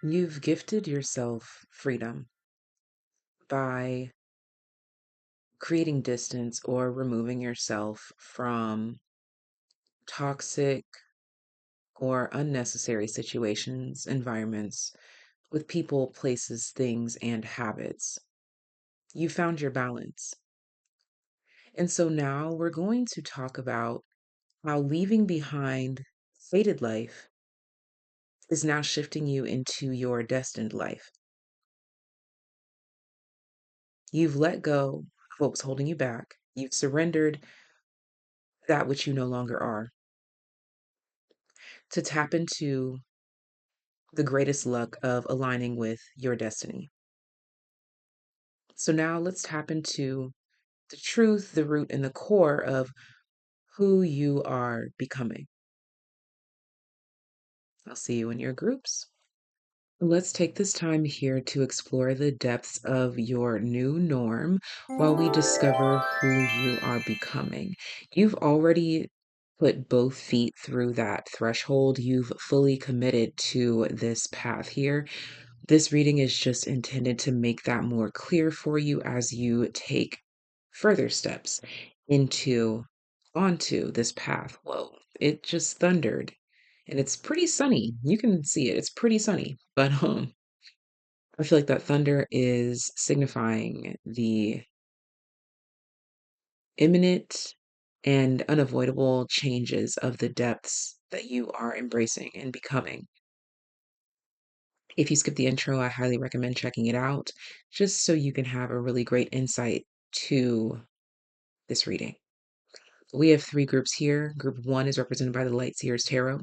You've gifted yourself freedom by creating distance or removing yourself from toxic or unnecessary situations, environments with people, places, things, and habits. You found your balance. And so now we're going to talk about how leaving behind fated life is now shifting you into your destined life. You've let go of what was holding you back. You've surrendered that which you no longer are to tap into the greatest luck of aligning with your destiny. So now let's tap into the truth, the root, and the core of who you are becoming. I'll see you in your groups. Let's take this time here to explore the depths of your new norm while we discover who you are becoming. You've already put both feet through that threshold. You've fully committed to this path here. This reading is just intended to make that more clear for you as you take further steps onto this path. Whoa, it just thundered. And it's pretty sunny. You can see it. It's pretty sunny. But I feel like that thunder is signifying the imminent and unavoidable changes of the depths that you are embracing and becoming. If you skip the intro, I highly recommend checking it out just so you can have a really great insight to this reading. We have three groups here. Group one is represented by the Light Seers Tarot.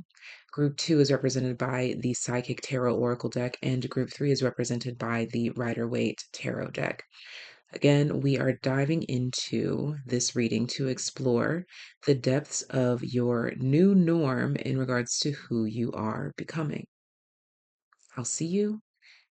Group two is represented by the Psychic Tarot Oracle deck. And group three is represented by the Rider-Waite Tarot deck. Again, we are diving into this reading to explore the depths of your new norm in regards to who you are becoming. I'll see you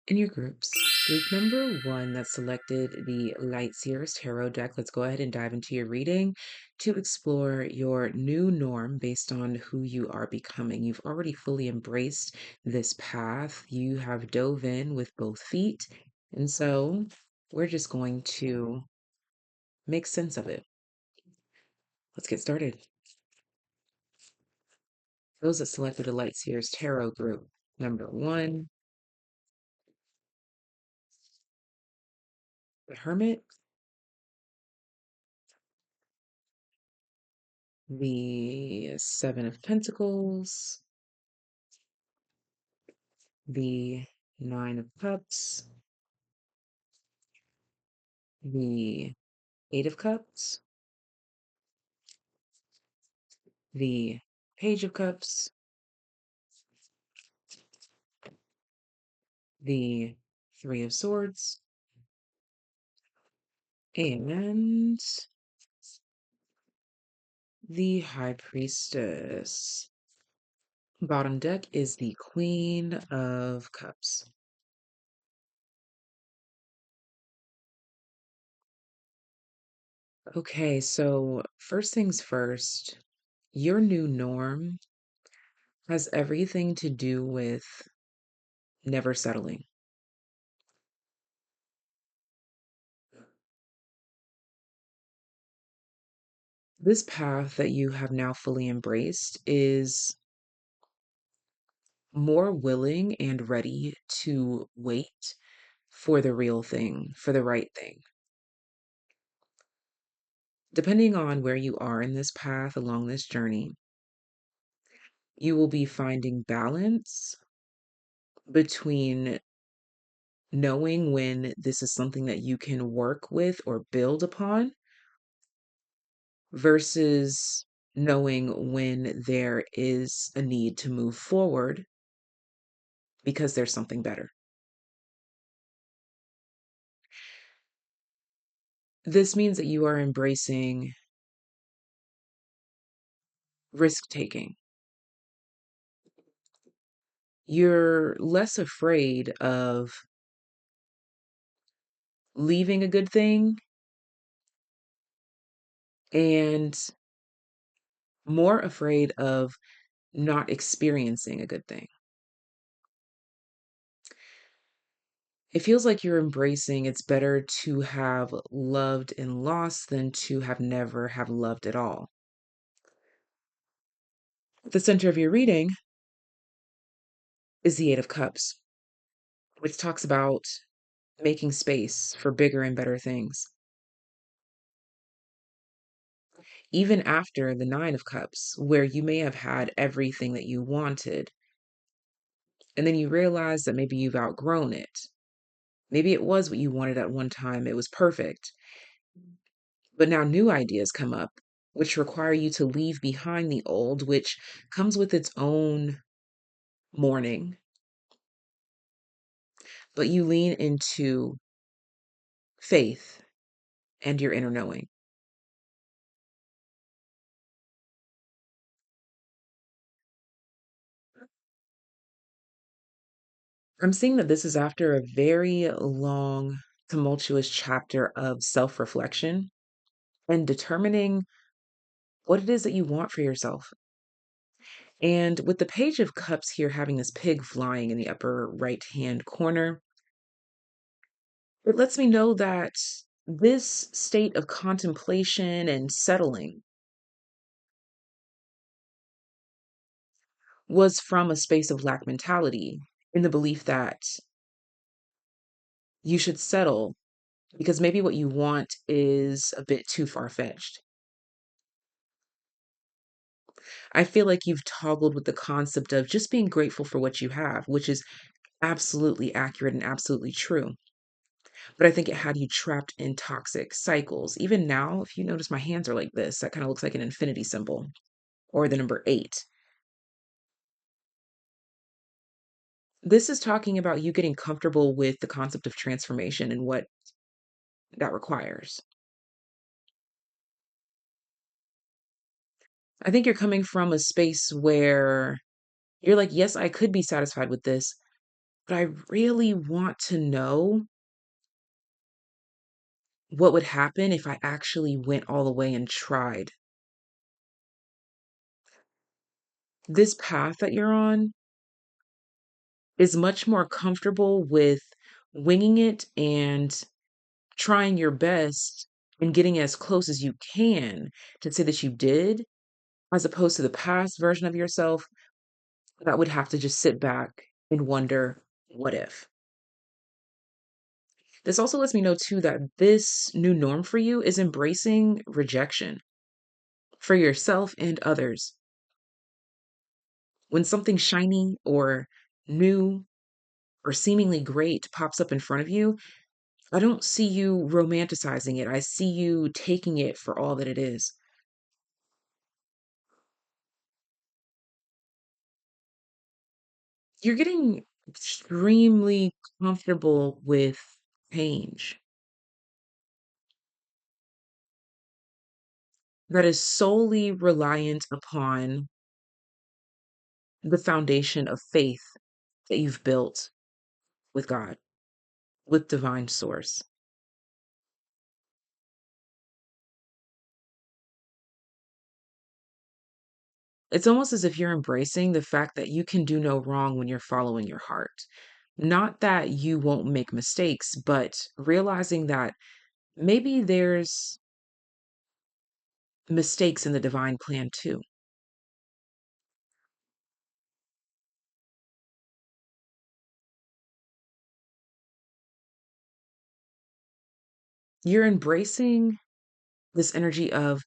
in your groups. Group number one that selected the Light Seers Tarot deck. Let's go ahead and dive into your reading to explore your new norm based on who you are becoming. You've already fully embraced this path. You have dove in with both feet. And so we're just going to make sense of it. Let's get started. Those that selected the Light Seers Tarot group number one, the Hermit, the Seven of Pentacles, the Nine of Cups, the Eight of Cups, the Page of Cups, the Three of Swords, and the High Priestess. Bottom deck is the Queen of Cups. Okay, so first things first, your new norm has everything to do with never settling. This path that you have now fully embraced is more willing and ready to wait for the real thing, for the right thing. Depending on where you are in this path along this journey, you will be finding balance between knowing when this is something that you can work with or build upon versus knowing when there is a need to move forward because there's something better. This means that you are embracing risk taking. You're less afraid of leaving a good thing and more afraid of not experiencing a good thing. It feels like you're embracing it's better to have loved and lost than to have never have loved at all. At the center of your reading is the Eight of Cups, which talks about making space for bigger and better things. Even after the Nine of Cups, where you may have had everything that you wanted, and then you realize that maybe you've outgrown it. Maybe it was what you wanted at one time, it was perfect. But now new ideas come up, which require you to leave behind the old, which comes with its own mourning. But you lean into faith and your inner knowing. I'm seeing that this is after a very long, tumultuous chapter of self reflection and determining what it is that you want for yourself. And with the Page of Cups here having this pig flying in the upper right hand corner, it lets me know that this state of contemplation and settling was from a space of lack mentality, in the belief that you should settle because maybe what you want is a bit too far fetched. I feel like you've toggled with the concept of just being grateful for what you have, which is absolutely accurate and absolutely true. But I think it had you trapped in toxic cycles. Even now, if you notice my hands are like this, that kind of looks like an infinity symbol or the number 8. This is talking about you getting comfortable with the concept of transformation and what that requires. I think you're coming from a space where you're like, yes, I could be satisfied with this, but I really want to know what would happen if I actually went all the way and tried. This path that you're on is much more comfortable with winging it and trying your best and getting as close as you can to say that you did, as opposed to the past version of yourself that would have to just sit back and wonder, what if? This also lets me know too that this new norm for you is embracing rejection for yourself and others. When something shiny or new or seemingly great pops up in front of you, I don't see you romanticizing it. I see you taking it for all that it is. You're getting extremely comfortable with change that is solely reliant upon the foundation of faith that you've built with God, with divine source. It's almost as if you're embracing the fact that you can do no wrong when you're following your heart. Not that you won't make mistakes, but realizing that maybe there's mistakes in the divine plan too. You're embracing this energy of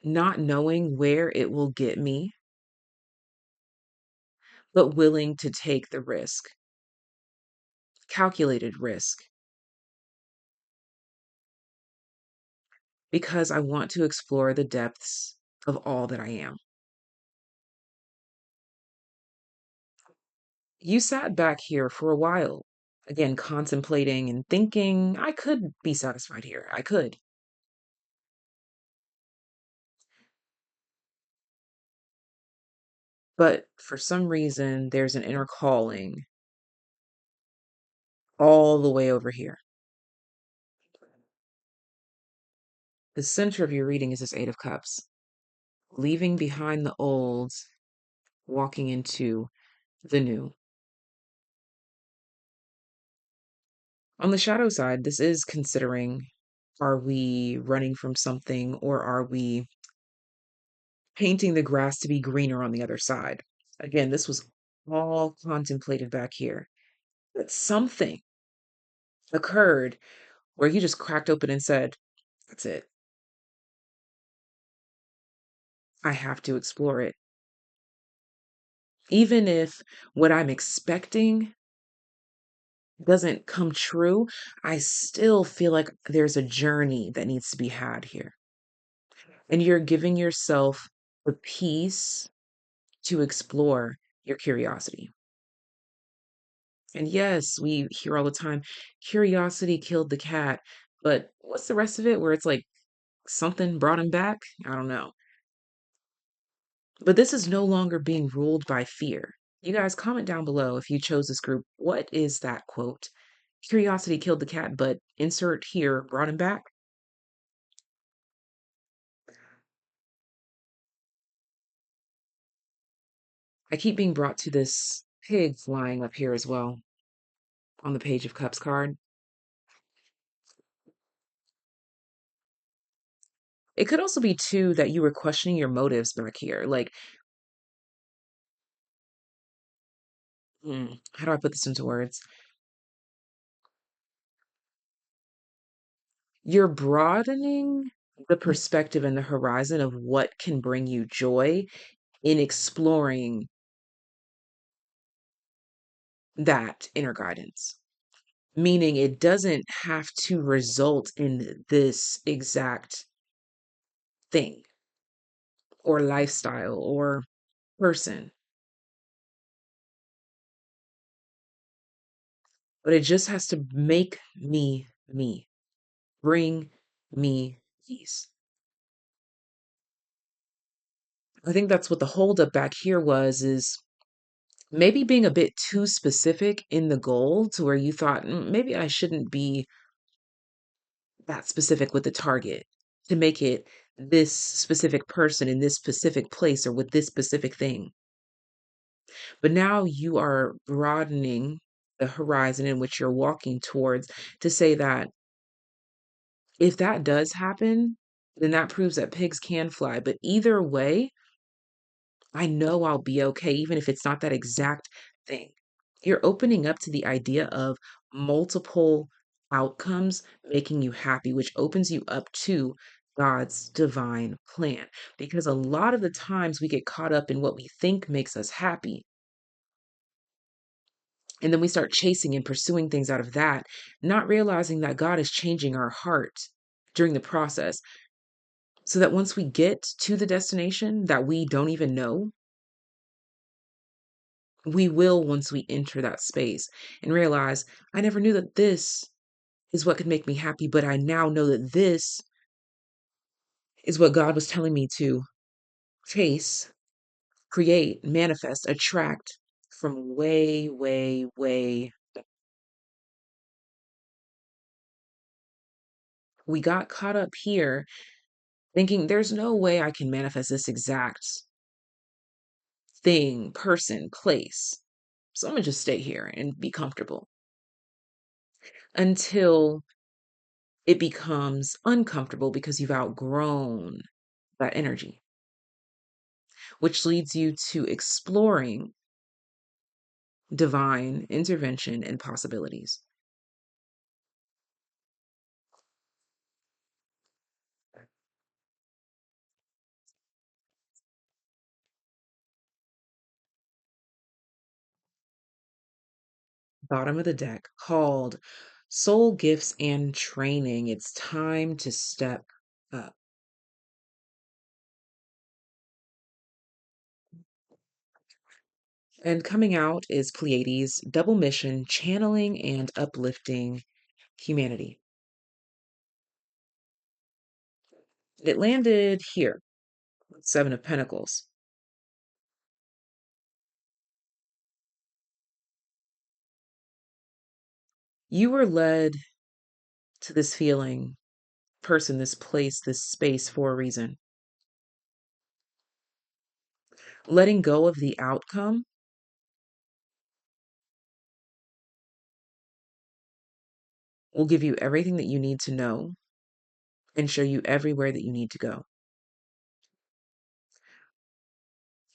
not knowing where it will get me, but willing to take the risk, calculated risk, because I want to explore the depths of all that I am. You sat back here for a while, again, contemplating and thinking, I could be satisfied here. I could. But for some reason, there's an inner calling all the way over here. The center of your reading is this Eight of Cups, leaving behind the old, walking into the new. On the shadow side, this is considering, are we running from something or are we painting the grass to be greener on the other side? Again, this was all contemplated back here. But something occurred where you just cracked open and said, that's it. I have to explore it. Even if what I'm expecting doesn't come true, I still feel like there's a journey that needs to be had here. And you're giving yourself the peace to explore your curiosity. And yes, we hear all the time, curiosity killed the cat. But what's the rest of it where it's like something brought him back? I don't know. But this is no longer being ruled by fear. You guys comment down below if you chose this group. What is that quote? Curiosity killed the cat, but insert here brought him back. I keep being brought to this pig flying up here as well on the Page of Cups card. It could also be too that you were questioning your motives back here. Like, how do I put this into words? You're broadening the perspective and the horizon of what can bring you joy in exploring that inner guidance. Meaning it doesn't have to result in this exact thing or lifestyle or person, but it just has to make me me, bring me peace. I think that's what the holdup back here was, is maybe being a bit too specific in the goal to where you thought, maybe I shouldn't be that specific with the target to make it this specific person in this specific place or with this specific thing. But now you are broadening the horizon in which you're walking towards to say that if that does happen, then that proves that pigs can fly. But either way, I know I'll be okay, even if it's not that exact thing. You're opening up to the idea of multiple outcomes making you happy, which opens you up to God's divine plan. Because a lot of the times we get caught up in what we think makes us happy. And then we start chasing and pursuing things out of that, not realizing that God is changing our heart during the process so that once we get to the destination that we don't even know, we will once we enter that space and realize, I never knew that this is what could make me happy, but I now know that this is what God was telling me to chase, create, manifest, attract from way, way, way. We got caught up here thinking there's no way I can manifest this exact thing, person, place. So I'm gonna just stay here and be comfortable until it becomes uncomfortable because you've outgrown that energy, which leads you to exploring divine intervention and possibilities. Bottom of the deck called Soul Gifts and Training. It's time to step up. And coming out is Pleiades, double mission, channeling and uplifting humanity. It landed here, Seven of Pentacles. You were led to this feeling, person, this place, this space for a reason. Letting go of the outcome will give you everything that you need to know and show you everywhere that you need to go.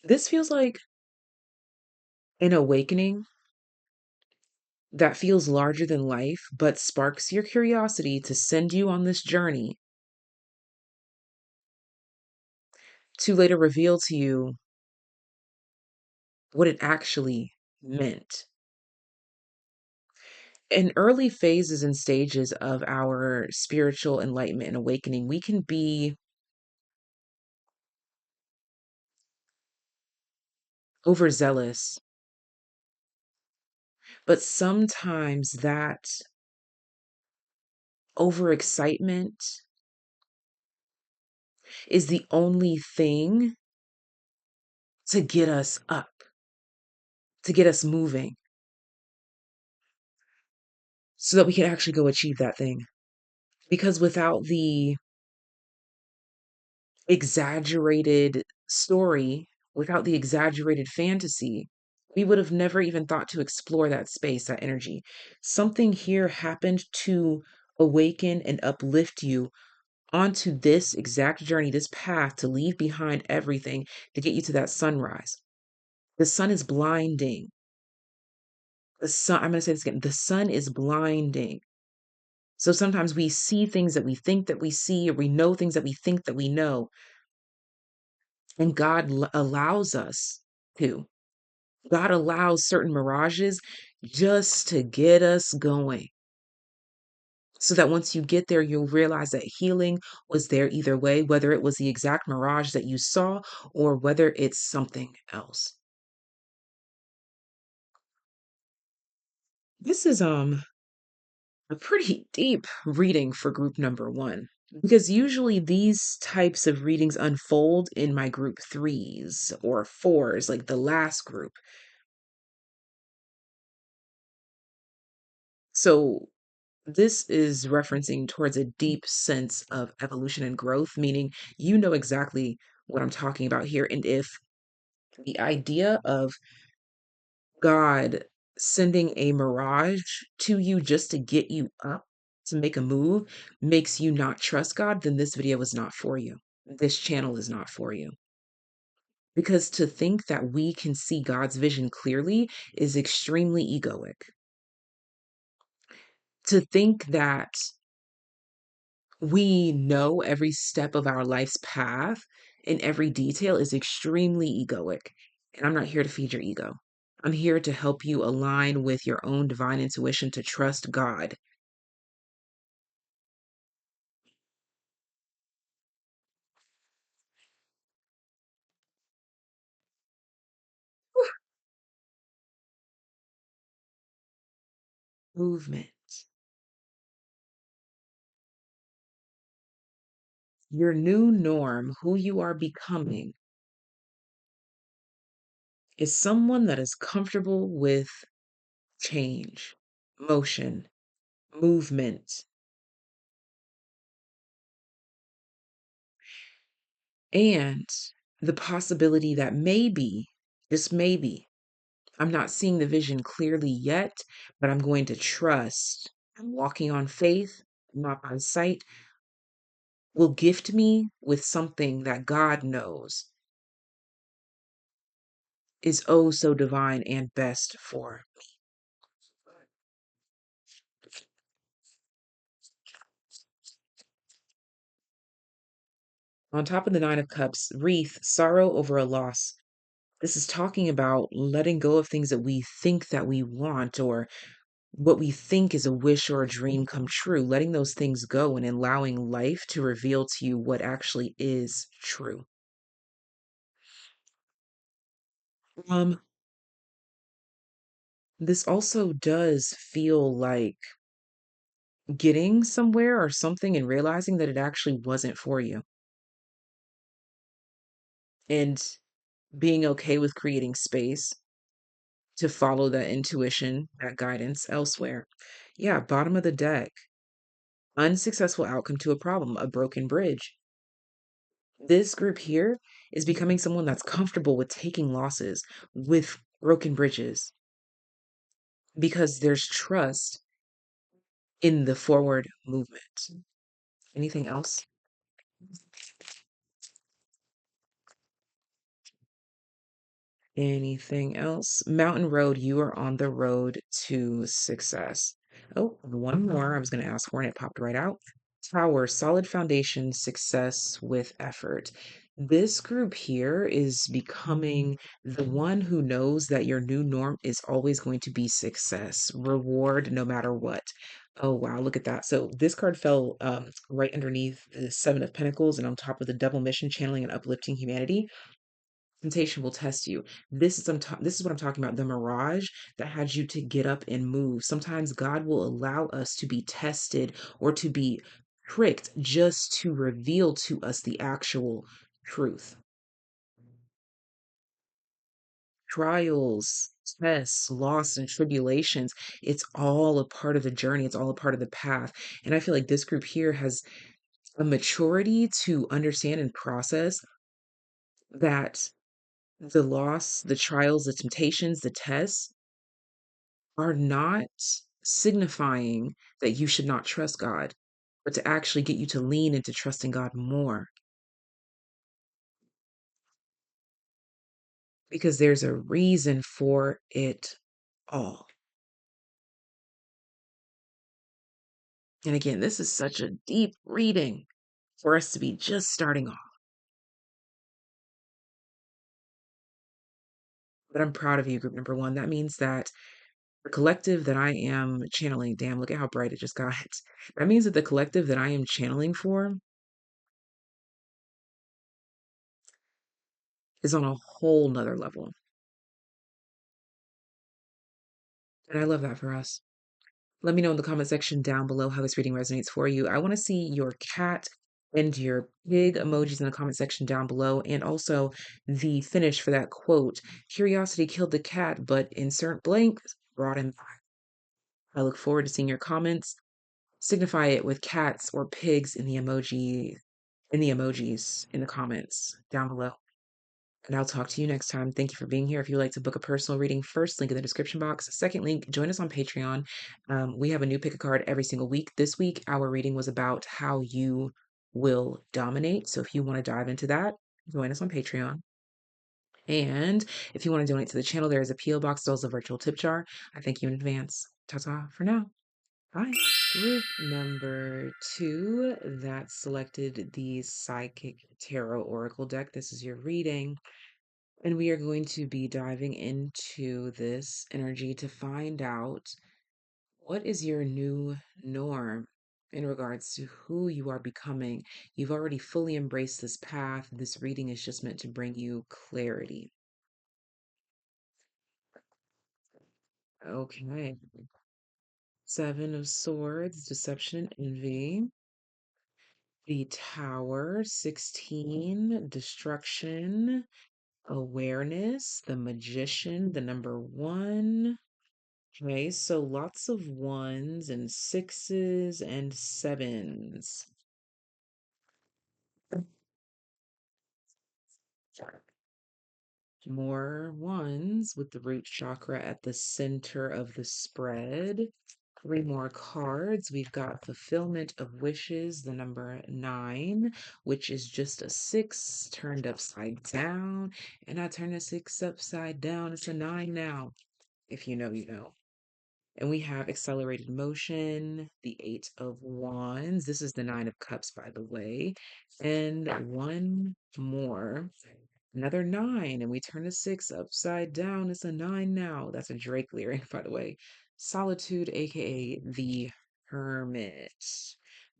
This feels like an awakening that feels larger than life, but sparks your curiosity to send you on this journey to later reveal to you what it actually meant. In early phases and stages of our spiritual enlightenment and awakening, we can be overzealous, but sometimes that overexcitement is the only thing to get us up, to get us moving, so that we can actually go achieve that thing. Because without the exaggerated story, without the exaggerated fantasy, we would have never even thought to explore that space, that energy. Something here happened to awaken and uplift you onto this exact journey, this path to leave behind everything to get you to that sunrise. The sun is blinding. The sun, I'm going to say this again, the sun is blinding. So sometimes we see things that we think that we see, or we know things that we think that we know, and God allows us to. God allows certain mirages just to get us going. So that once you get there, you'll realize that healing was there either way, whether it was the exact mirage that you saw or whether it's something else. This is a pretty deep reading for group number one, because usually these types of readings unfold in my group threes or fours, like the last group. So this is referencing towards a deep sense of evolution and growth, meaning you know exactly what I'm talking about here. And if the idea of God sending a mirage to you just to get you up to make a move makes you not trust God, then this video is not for you. This channel is not for you. Because to think that we can see God's vision clearly is extremely egoic. To think that we know every step of our life's path in every detail is extremely egoic. And I'm not here to feed your ego. I'm here to help you align with your own divine intuition to trust God. Movement. Your new norm, who you are becoming, is someone that is comfortable with change, motion, movement, and the possibility that maybe, just maybe, I'm not seeing the vision clearly yet, but I'm going to trust. I'm walking on faith, not on sight, will gift me with something that God knows is oh so divine and best for. On top of the Nine of Cups, wreath, sorrow over a loss. This is talking about letting go of things that we think that we want, or what we think is a wish or a dream come true, letting those things go and allowing life to reveal to you what actually is true. Um, this also does feel like getting somewhere or something and realizing that it actually wasn't for you, and being okay with creating space to follow that intuition, that guidance elsewhere. Yeah, bottom of the deck. Unsuccessful outcome to a problem, a broken bridge. This group here is becoming someone that's comfortable with taking losses, with broken bridges, because there's trust in the forward movement. Anything else? Anything else? Mountain Road, you are on the road to success. Oh, one more I was going to ask for, and it popped right out. Tower, solid foundation, success with effort. This group here is becoming the one who knows that your new norm is always going to be success, reward no matter what. Oh, wow, look at that. So this card fell right underneath the Seven of Pentacles and on top of the Double Mission, channeling and uplifting humanity. Temptation will test you. This is what I'm talking about, the mirage that had you to get up and move. Sometimes God will allow us to be tested or to be pricked just to reveal to us the actual truth. Trials, tests, loss, and tribulations, it's all a part of the journey. It's all a part of the path. And I feel like this group here has a maturity to understand and process that the loss, the trials, the temptations, the tests are not signifying that you should not trust God, but to actually get you to lean into trusting God more, because there's a reason for it all. And again, this is such a deep reading for us to be just starting off. But I'm proud of you, group number one. That means that the collective that I am channeling, damn, look at how bright it just got. That means that the collective that I am channeling for is on a whole nother level. And I love that for us. Let me know in the comment section down below how this reading resonates for you. I want to see your cat and your pig emojis in the comment section down below, and also the finish for that quote. Curiosity killed the cat, but insert blank brought him back. I look forward to seeing your comments. Signify it with cats or pigs in the emojis in the comments down below. And I'll talk to you next time. Thank you for being here. If you'd like to book a personal reading, first link in the description box. Second link, join us on Patreon. We have a new pick a card every single week. This week, our reading was about how you will dominate. So if you want to dive into that, join us on Patreon. And if you want to donate to the channel, there is a P.O. box, as well as a virtual tip jar. I thank you in advance. Ta-ta for now. Bye. Group number two that selected the Psychic Tarot Oracle deck. This is your reading. And we are going to be diving into this energy to find out what is your new norm in regards to who you are becoming. You've already fully embraced this path. This reading is just meant to bring you clarity. Okay. Seven of Swords, Deception and Envy. The Tower, 16, Destruction, Awareness, the Magician, the number one. Okay, so lots of ones and sixes and sevens. More ones with the root chakra at the center of the spread. Three more cards. We've got Fulfillment of Wishes, the number 9, which is just a 6 turned upside down. And I turn a 6 upside down. It's a 9 now. If you know, you know. And we have accelerated motion, the 8 of Wands. This is the 9 of Cups, by the way. And one more, another 9. And we turn a 6 upside down. It's a 9 now. That's a Drake lyric, by the way. Solitude, aka the Hermit.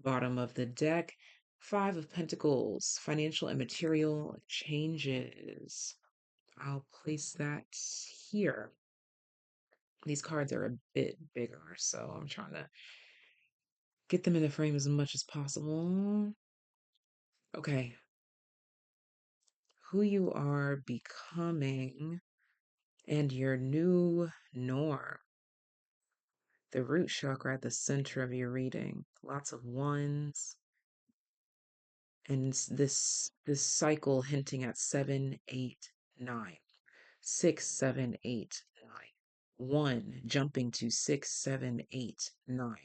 Bottom of the deck, 5 of Pentacles, financial and material changes. I'll place that here. These cards are a bit bigger, so I'm trying to get them in the frame as much as possible. Okay, who you are becoming and your new norm. The root chakra at the center of your reading. Lots of ones. And this cycle hinting at 7, 8, 9. 6, 7, 8, 9. 1 jumping to 6, 7, 8, 9.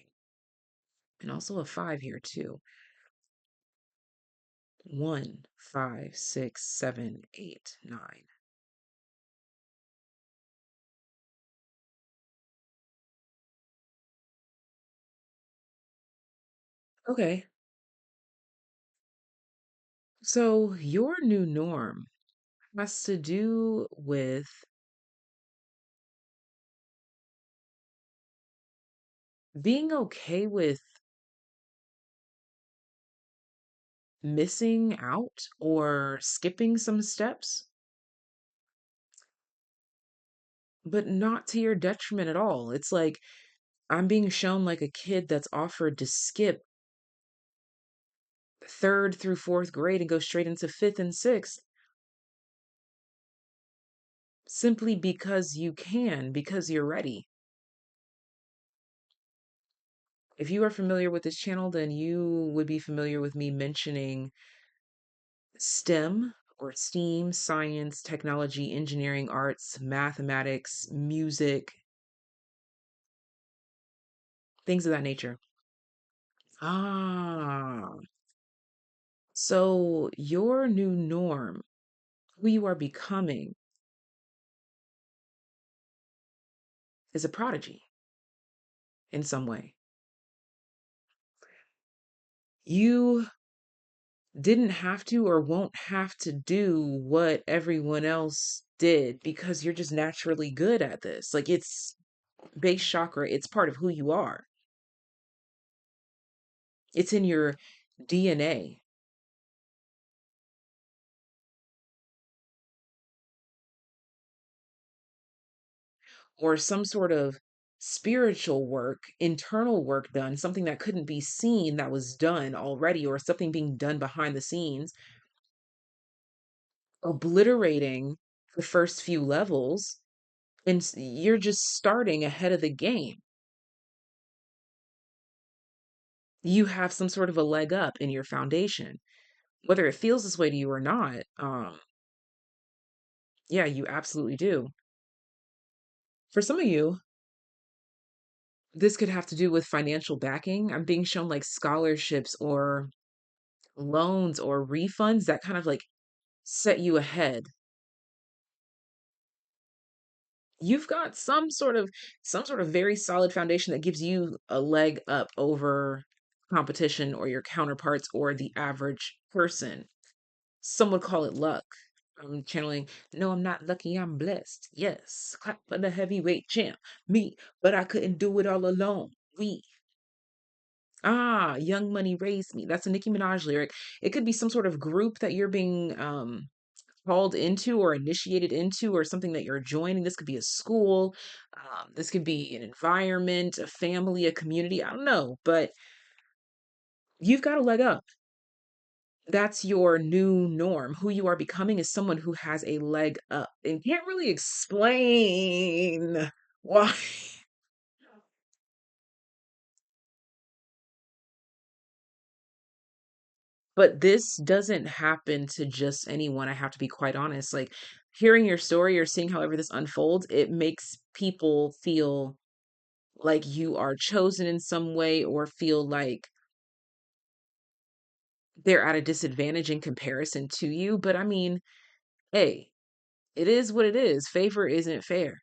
And also a 5 here too. 1, 5, 6, 7, 8, 9. Okay. So your new norm has to do with being okay with missing out or skipping some steps, but not to your detriment at all. It's like I'm being shown like a kid that's offered to skip third through fourth grade and go straight into fifth and sixth simply because you can, because you're ready. If you are familiar with this channel, then you would be familiar with me mentioning STEM or STEAM, science, technology, engineering, arts, mathematics, music, things of that nature. Ah, so your new norm, who you are becoming, is a prodigy in some way. You didn't have to or won't have to do what everyone else did because you're just naturally good at this. Like it's base chakra, it's part of who you are. It's in your DNA or some sort of spiritual work, internal work done, something that couldn't be seen that was done already, or something being done behind the scenes, obliterating the first few levels, and you're just starting ahead of the game. You have some sort of a leg up in your foundation, whether it feels this way to you or not. Yeah, you absolutely do. For some of you, this could have to do with financial backing. I'm being shown like scholarships or loans or refunds that kind of like set you ahead. You've got some sort of very solid foundation that gives you a leg up over competition or your counterparts or the average person. Some would call it luck. I'm channeling, no, I'm not lucky, I'm blessed. Yes, clap for the heavyweight champ. Me, but I couldn't do it all alone. We. Ah, Young Money raised me. That's a Nicki Minaj lyric. It could be some sort of group that you're being called into or initiated into or something that you're joining. This could be a school. This could be an environment, a family, a community. I don't know, but you've got a leg up. That's your new norm. Who you are becoming is someone who has a leg up and can't really explain why. But this doesn't happen to just anyone. I have to be quite honest. Like hearing your story or seeing however this unfolds, it makes people feel like you are chosen in some way or feel like they're at a disadvantage in comparison to you. But I mean, hey, it is what it is. Favor isn't fair.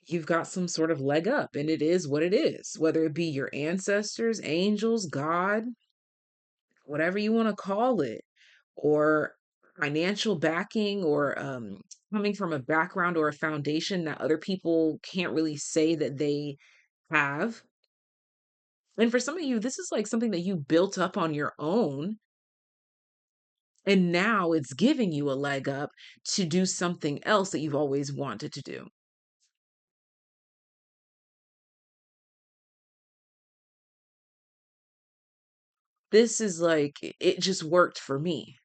You've got some sort of leg up, and it is what it is, whether it be your ancestors, angels, God, whatever you want to call it, or financial backing, or coming from a background or a foundation that other people can't really say that they have. And for some of you, this is like something that you built up on your own, and now it's giving you a leg up to do something else that you've always wanted to do. This is like, it just worked for me.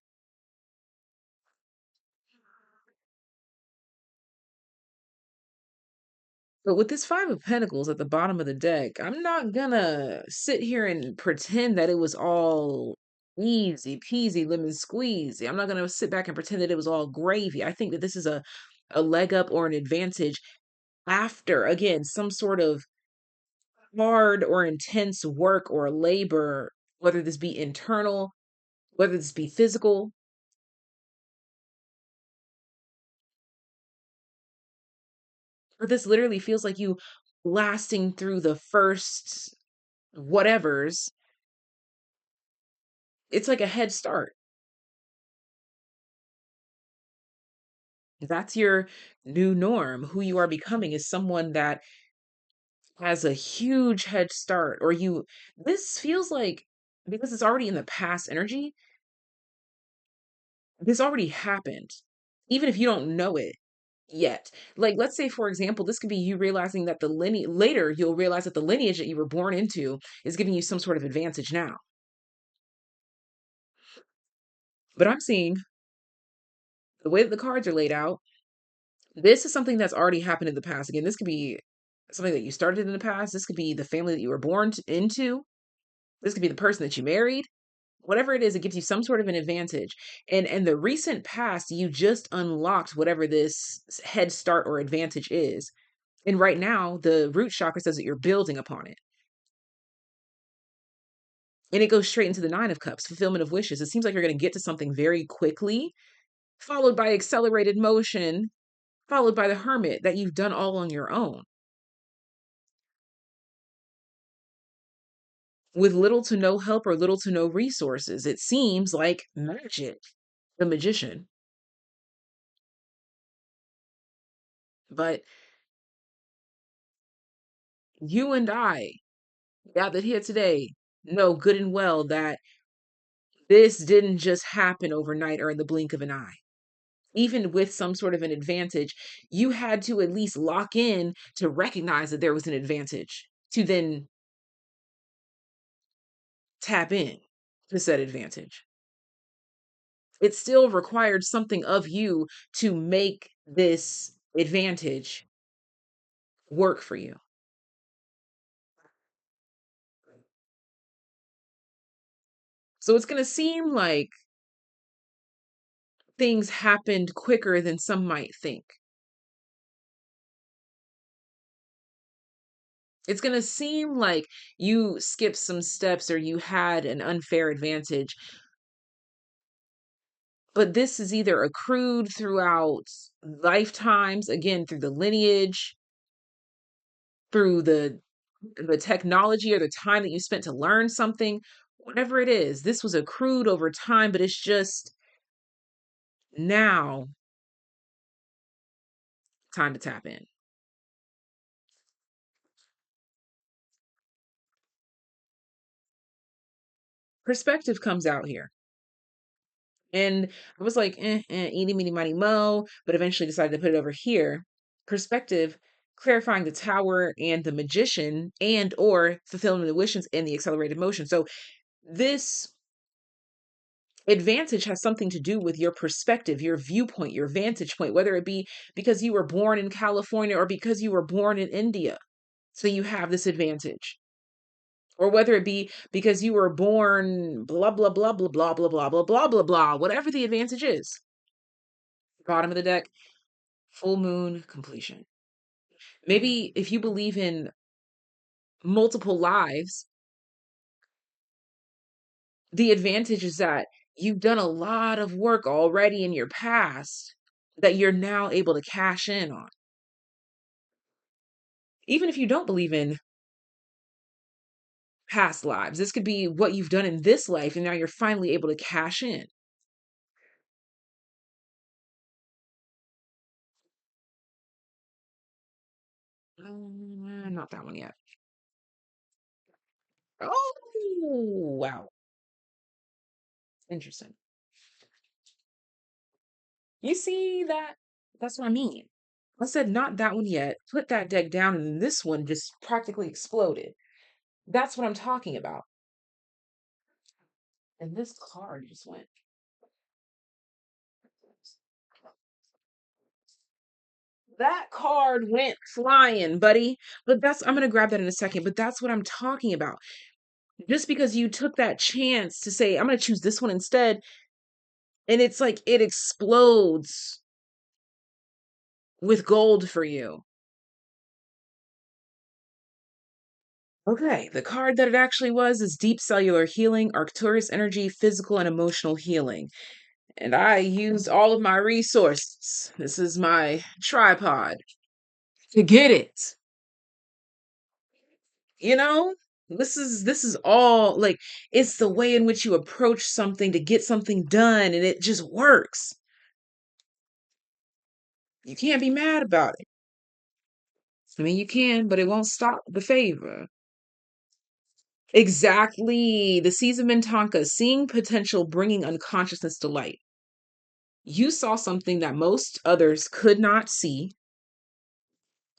But with this Five of Pentacles at the bottom of the deck, I'm not gonna sit here and pretend that it was all easy peasy lemon squeezy. I'm not gonna sit back and pretend that it was all gravy. I think that this is a leg up or an advantage after, again, some sort of hard or intense work or labor, whether this be internal, whether this be physical, or this literally feels like you blasting through the first whatevers. It's like a head start. That's your new norm. Who you are becoming is someone that has a huge head start, or this feels like, because it's already in the past energy, this already happened, even if you don't know it yet. Like, let's say, for example, this could be you realizing that the lineage later, you'll realize that the lineage that you were born into is giving you some sort of advantage now. But I'm seeing the way that the cards are laid out, this is something that's already happened in the past. Again, this could be something that you started in the past. This could be the family that you were born into. This could be the person that you married. Whatever it is, it gives you some sort of an advantage. And the recent past, you just unlocked whatever this head start or advantage is. And right now, the root chakra says that you're building upon it. And it goes straight into the Nine of Cups, fulfillment of wishes. It seems like you're going to get to something very quickly, followed by accelerated motion, followed by the Hermit that you've done all on your own with little to no help or little to no resources. It seems like magic, the Magician. But you and I, gathered here today, know good and well that this didn't just happen overnight or in the blink of an eye. Even with some sort of an advantage, you had to at least lock in to recognize that there was an advantage, to then tap in to said advantage. It still required something of you to make this advantage work for you. So it's going to seem like things happened quicker than some might think. It's going to seem like you skipped some steps or you had an unfair advantage, but this is either accrued throughout lifetimes, again, through the lineage, through the technology or the time that you spent to learn something, whatever it is. This was accrued over time, but it's just now time to tap in. Perspective comes out here. And I was like, eeny, meeny, miny, mo, but eventually decided to put it over here. Perspective, clarifying the tower and the magician and or fulfillment of wishes and the accelerated motion. So this advantage has something to do with your perspective, your viewpoint, your vantage point, whether it be because you were born in California or because you were born in India. So you have this advantage. Or whether it be because you were born blah blah blah blah blah blah blah blah blah blah blah, whatever the advantage is. Bottom of the deck, full moon completion. Maybe if you believe in multiple lives, the advantage is that you've done a lot of work already in your past that you're now able to cash in on. Even if you don't believe in past lives, this could be what you've done in this life, and now you're finally able to cash in. Not that one yet. Oh, wow. Interesting. You see that? That's what I mean. I said not that one yet. Put that deck down, and then this one just practically exploded. That's what I'm talking about. And this card just went. That card went flying, buddy. But I'm gonna grab that in a second. But that's what I'm talking about. Just because you took that chance to say, I'm gonna choose this one instead, and it's like it explodes with gold for you. Okay, the card that it actually was is Deep Cellular Healing, Arcturus Energy, Physical and Emotional Healing. And I used all of my resources. This is my tripod to get it. You know, this is all like it's the way in which you approach something to get something done and it just works. You can't be mad about it. I mean, you can, but it won't stop the favor. Exactly. The Seas of Mintanka, seeing potential, bringing unconsciousness to light. You saw something that most others could not see,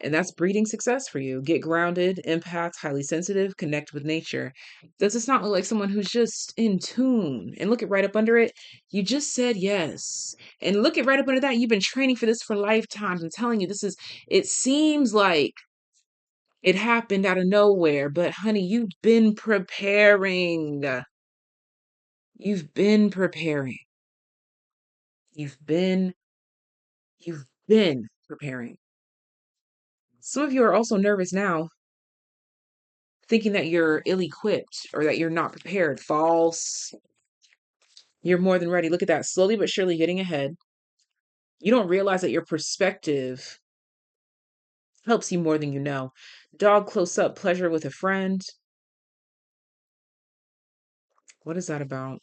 and that's breeding success for you. Get grounded, empath, highly sensitive, connect with nature. Does this not look like someone who's just in tune? And look at right up under it. You just said yes. And look at right up under that. You've been training for this for lifetimes. I'm telling you, it seems like it happened out of nowhere, but honey, you've been preparing. You've been preparing. You've been, you've been preparing. Some of you are also nervous now, thinking that you're ill-equipped or that you're not prepared. False. You're more than ready. Look at that. Slowly but surely getting ahead. You don't realize that your perspective helps you more than you know. Dog close up, pleasure with a friend. What is that about?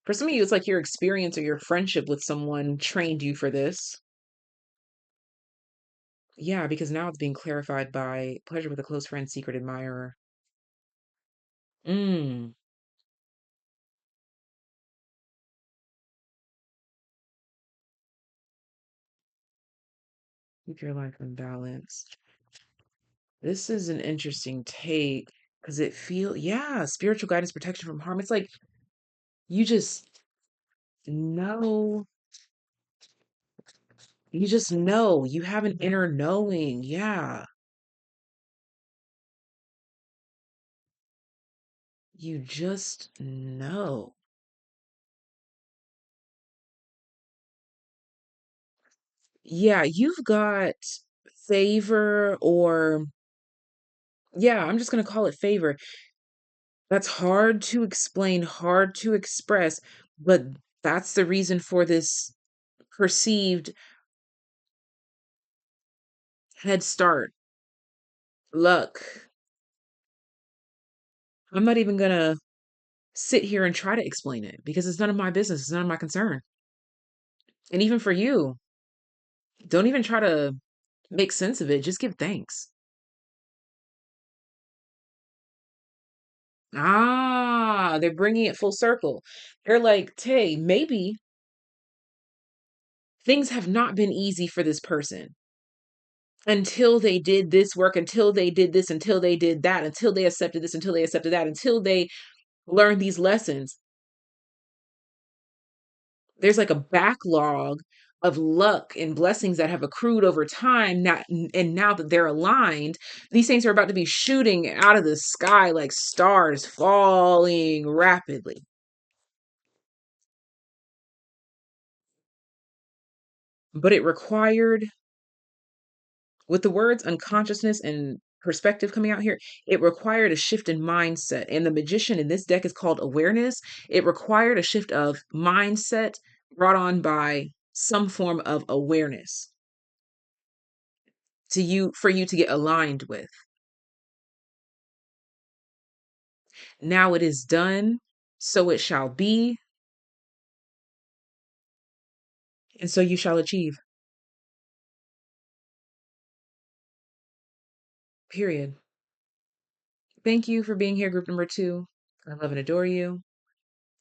For some of you, it's like your experience or your friendship with someone trained you for this. Yeah, because now it's being clarified by pleasure with a close friend, secret admirer. Mm. Keep your life in balance. This is an interesting take because yeah, spiritual guidance, protection from harm. It's like you just know, you just know, you have an inner knowing. Yeah, you just know. Yeah, you've got favor, or yeah, I'm just going to call it favor. That's hard to explain, hard to express, but that's the reason for this perceived head start, luck. I'm not even gonna sit here and try to explain it because it's none of my business. It's none of my concern. And even for you, don't even try to make sense of it. Just give thanks. Ah, they're bringing it full circle. They're like, Tay, maybe things have not been easy for this person until they did this work, until they did this, until they did that, until they accepted this, until they accepted that, until they learned these lessons. There's like a backlog of luck and blessings that have accrued over time, not and now that they're aligned, these things are about to be shooting out of the sky like stars falling rapidly. But it required, with the words unconsciousness and perspective coming out here, it required a shift in mindset. And the magician in this deck is called awareness. It required a shift of mindset brought on by some form of awareness to you, for you to get aligned with. Now it is done, so it shall be, and so you shall achieve. Period. Thank you for being here, group number 2. I love and adore you.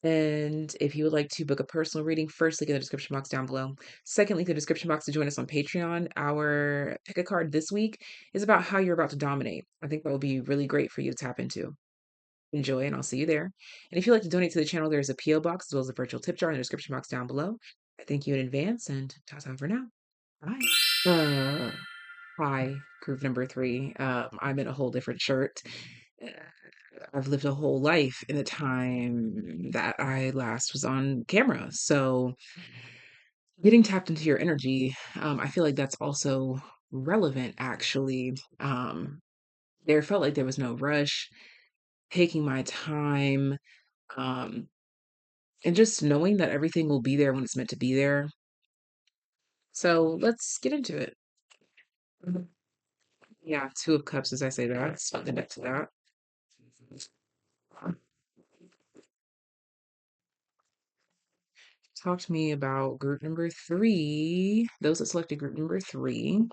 And if you would like to book a personal reading, first link in the description box down below. Second link in the description box to join us on Patreon. Our pick a card this week is about how you're about to dominate. I think that will be really great for you to tap into. Enjoy, and I'll see you there. And if you'd like to donate to the channel, there's a P.O. box as well as a virtual tip jar in the description box down below. I thank you in advance, and ta-ta for now. Bye. Hi, group number 3. I'm in a whole different shirt. Uh, I've lived a whole life in the time that I last was on camera. So getting tapped into your energy, I feel like that's also relevant actually. There felt like there was no rush, taking my time, um, and just knowing that everything will be there when it's meant to be there. So let's get into it. Mhm. Yeah, Two of Cups, as I say that. So the deck to that. Talk to me about group number three. Those that selected group number three.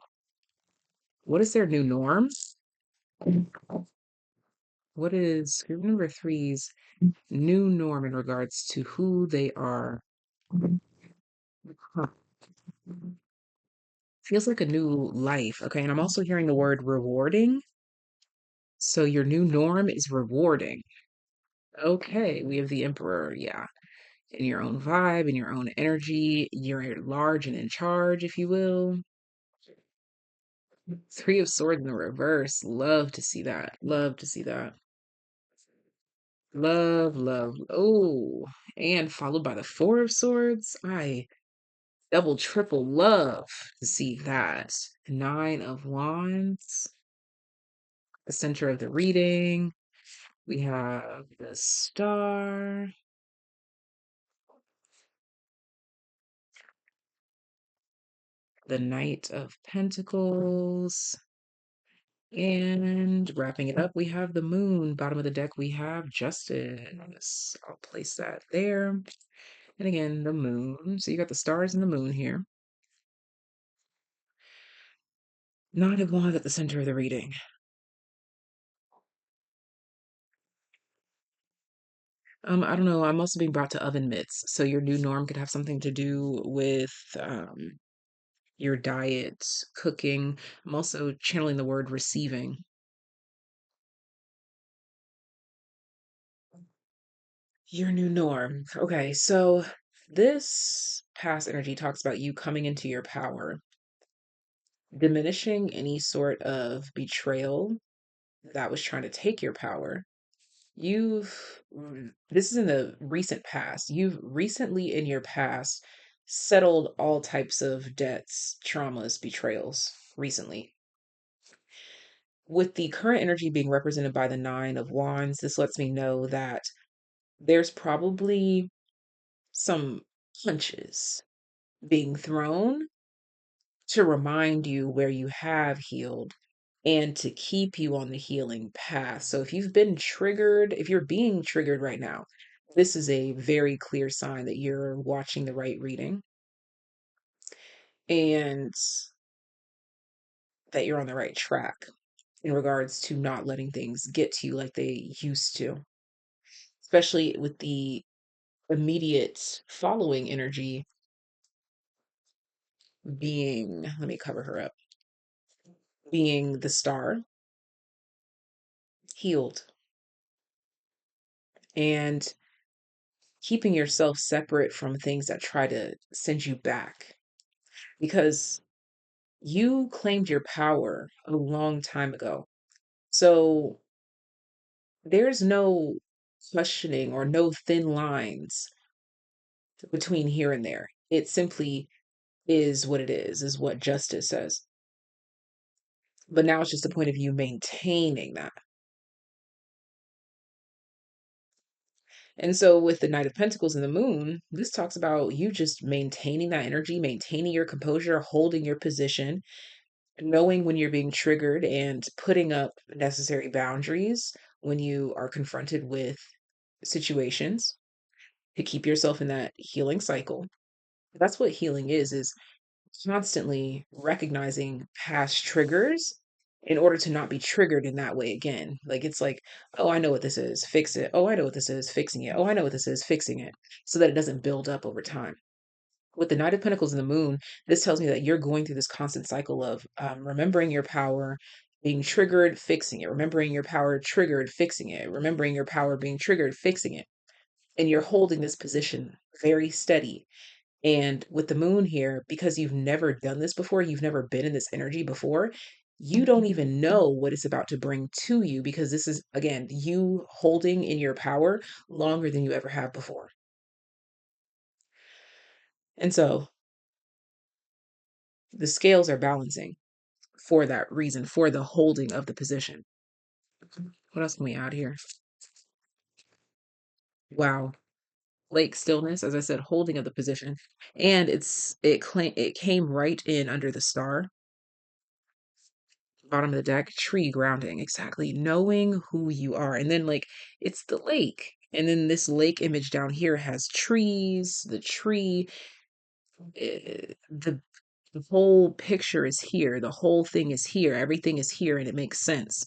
What is their new norm? What is group number three's new norm in regards to who they are? Huh. Feels like a new life. Okay. And I'm also hearing the word rewarding. So your new norm is rewarding. Okay. We have the Emperor. Yeah. In your own vibe, in your own energy. You're large and in charge, if you will. Three of Swords in the reverse. Love to see that. Love to see that. Love, love. Oh, and followed by the Four of Swords. I double, triple love to see that. Nine of Wands, the center of the reading. We have the Star, the Knight of Pentacles, and wrapping it up, we have the Moon. Bottom of the deck, we have Justice. I'll place that there. And again, the Moon. So you got the stars and the Moon here. Nine of Wands at the center of the reading. I don't know. I'm also being brought to oven mitts. So your new norm could have something to do with your diet, cooking. I'm also channeling the word receiving. Your new norm. Okay, so this past energy talks about you coming into your power, diminishing any sort of betrayal that was trying to take your power. This is in the recent past. You've recently in your past settled all types of debts, traumas, betrayals recently. With the current energy being represented by the Nine of Wands, this lets me know that there's probably some punches being thrown to remind you where you have healed and to keep you on the healing path. So if you've been triggered, if you're being triggered right now, this is a very clear sign that you're watching the right reading and that you're on the right track in regards to not letting things get to you like they used to, especially with the immediate following energy being, let me cover her up, being the Star, healed, and keeping yourself separate from things that try to send you back because you claimed your power a long time ago. So there's no questioning or no thin lines between here and there. It simply is what it is what justice says. But now it's just a point of you maintaining that. And so with the Knight of Pentacles and the Moon, this talks about you just maintaining that energy, maintaining your composure, holding your position, knowing when you're being triggered and putting up necessary boundaries when you are confronted with situations to keep yourself in that healing cycle. That's what healing is constantly recognizing past triggers in order to not be triggered in that way again. Like it's like, oh, I know what this is, fix it. Oh, I know what this is, fixing it. Oh, I know what this is, fixing it. So that it doesn't build up over time. With the Knight of Pentacles and the Moon, this tells me that you're going through this constant cycle of remembering your power, being triggered, fixing it, remembering your power, triggered, fixing it, remembering your power, being triggered, fixing it. And you're holding this position very steady. And with the Moon here, because you've never done this before, you've never been in this energy before, you don't even know what it's about to bring to you because this is, again, you holding in your power longer than you ever have before. And so The scales are balancing for that reason, for the holding of the position. What else can we add here? Wow. Lake stillness, as I said, holding of the position. And it came right in under the star, bottom of the deck, tree grounding, exactly. Knowing who you are. And then like it's the lake. And then this lake image down here has trees, the tree, the whole picture is here. The whole thing is here. Everything is here and it makes sense.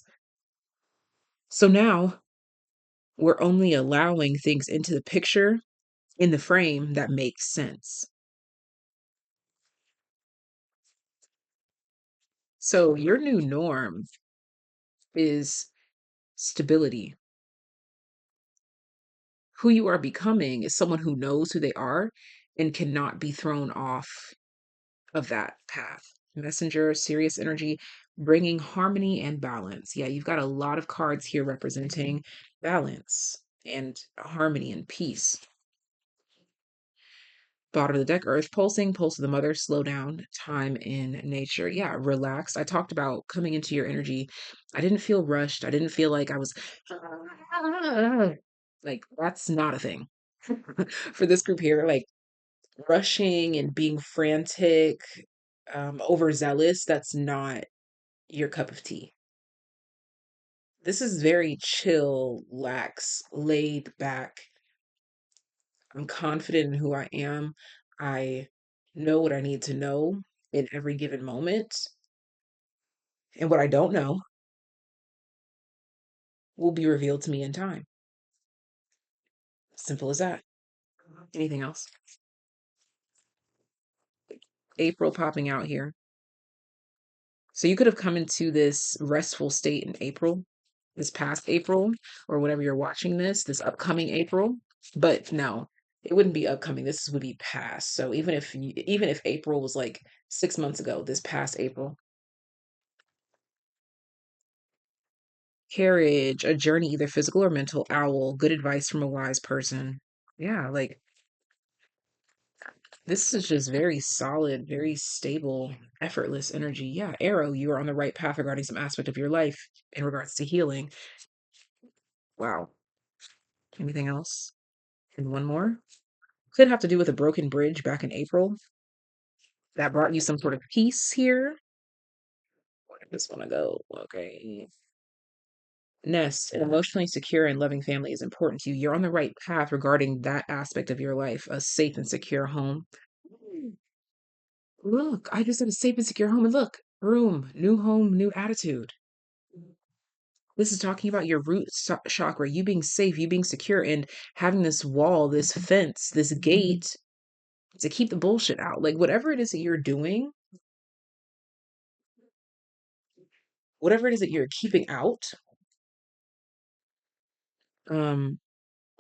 So now we're only allowing things into the picture in the frame that makes sense. So your new norm is stability. Who you are becoming is someone who knows who they are and cannot be thrown off of that path. Messenger, serious energy, bringing harmony and balance. Yeah, you've got a lot of cards here representing balance and harmony and peace. Bottom of the deck, earth pulsing, pulse of the mother, slow down, time in nature. Yeah, relaxed. I talked about coming into your energy. I didn't feel rushed. I didn't feel like I was like, that's not a thing for this group here. Like rushing and being frantic, overzealous, that's not your cup of tea. This is very chill, lax, laid back. I'm confident in who I am. I know what I need to know in every given moment. And what I don't know will be revealed to me in time. Simple as that. Anything else? April popping out here. So you could have come into this restful state in April, this past April, or whenever you're watching this upcoming April. But no, it wouldn't be upcoming. This would be past. So even if April was like 6 months ago, this past April, carriage, a journey, either physical or mental, owl, good advice from a wise person. Yeah, like this is just very solid, very stable, effortless energy. Yeah, arrow, you are on the right path regarding some aspect of your life in regards to healing. Wow. Anything else? And one more? Could have to do with a broken bridge back in April that brought you some sort of peace here. Where did this want to go? Okay. Nest, an emotionally secure and loving family is important to you. You're on the right path regarding that aspect of your life, a safe and secure home. Look, I just said a safe and secure home, and look, room, new home, new attitude. This is talking about your chakra, you being safe, you being secure, and having this wall, this fence, this gate to keep the bullshit out. Like whatever it is that you're doing, whatever it is that you're keeping out. Um,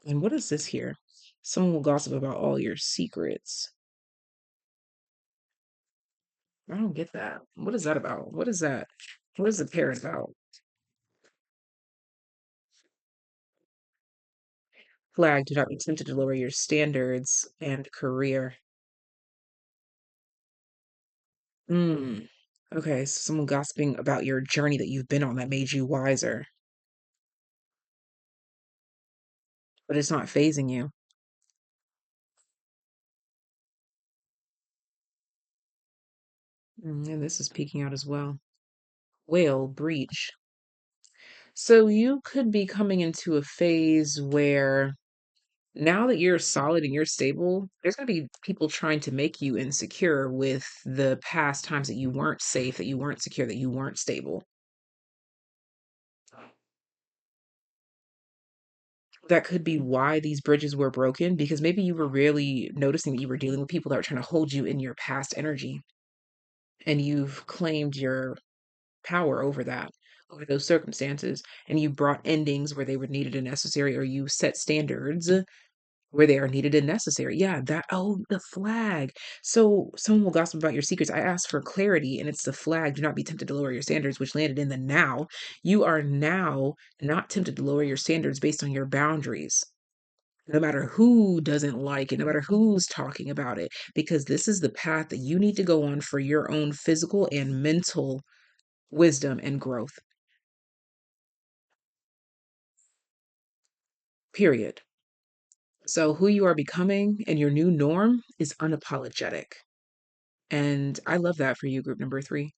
and what is this here? Someone will gossip about all your secrets. I don't get that. What is that about? What is that? What is the parrot about? Flag, do not be tempted to lower your standards and career. Mm. Okay, so someone gossiping about your journey that you've been on that made you wiser, but it's not phasing you. And this is peeking out as well. Whale, breach. So you could be coming into a phase where now that you're solid and you're stable, there's going to be people trying to make you insecure with the past times that you weren't safe, that you weren't secure, that you weren't stable. That could be why these bridges were broken, because maybe you were really noticing that you were dealing with people that were trying to hold you in your past energy, and you've claimed your power over that, over those circumstances, and you brought endings where they were needed and necessary, or you set standards where they are needed and necessary. Yeah, that, oh, the flag. So someone will gossip about your secrets. I asked for clarity, and it's the flag. Do not be tempted to lower your standards, which landed in the now. You are now not tempted to lower your standards based on your boundaries. no matter who doesn't like it, no matter who's talking about it, because this is the path that you need to go on for your own physical and mental wisdom and growth, period. So, who you are becoming and your new norm is unapologetic. And I love that for you, group number three.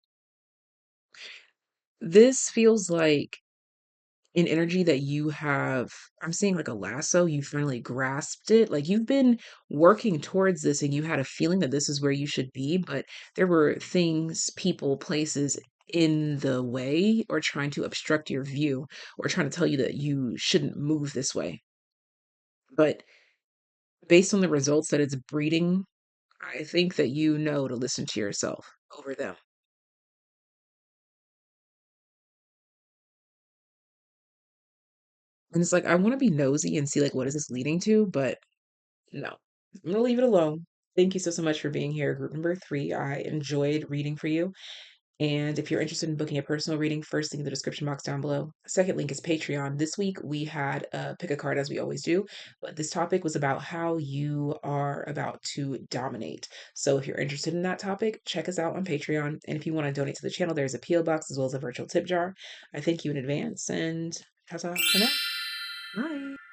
This feels like an energy that you have. I'm seeing like a lasso, you finally grasped it. Like you've been working towards this and you had a feeling that this is where you should be, but there were things, people, places in the way or trying to obstruct your view or trying to tell you that you shouldn't move this way. But based on the results that it's breeding, I think that you know to listen to yourself over them. And it's like, I want to be nosy and see like what is this leading to, but no, I'm gonna leave it alone. Thank you so much for being here, group number three. I enjoyed reading for you. And if you're interested in booking a personal reading, first link in the description box down below. Second link is Patreon. This week we had pick a card as we always do, but this topic was about how you are about to dominate. So if you're interested in that topic, check us out on Patreon. And if you want to donate to the channel, there's a PO box as well as a virtual tip jar. I thank you in advance and ta-ta for now. Bye.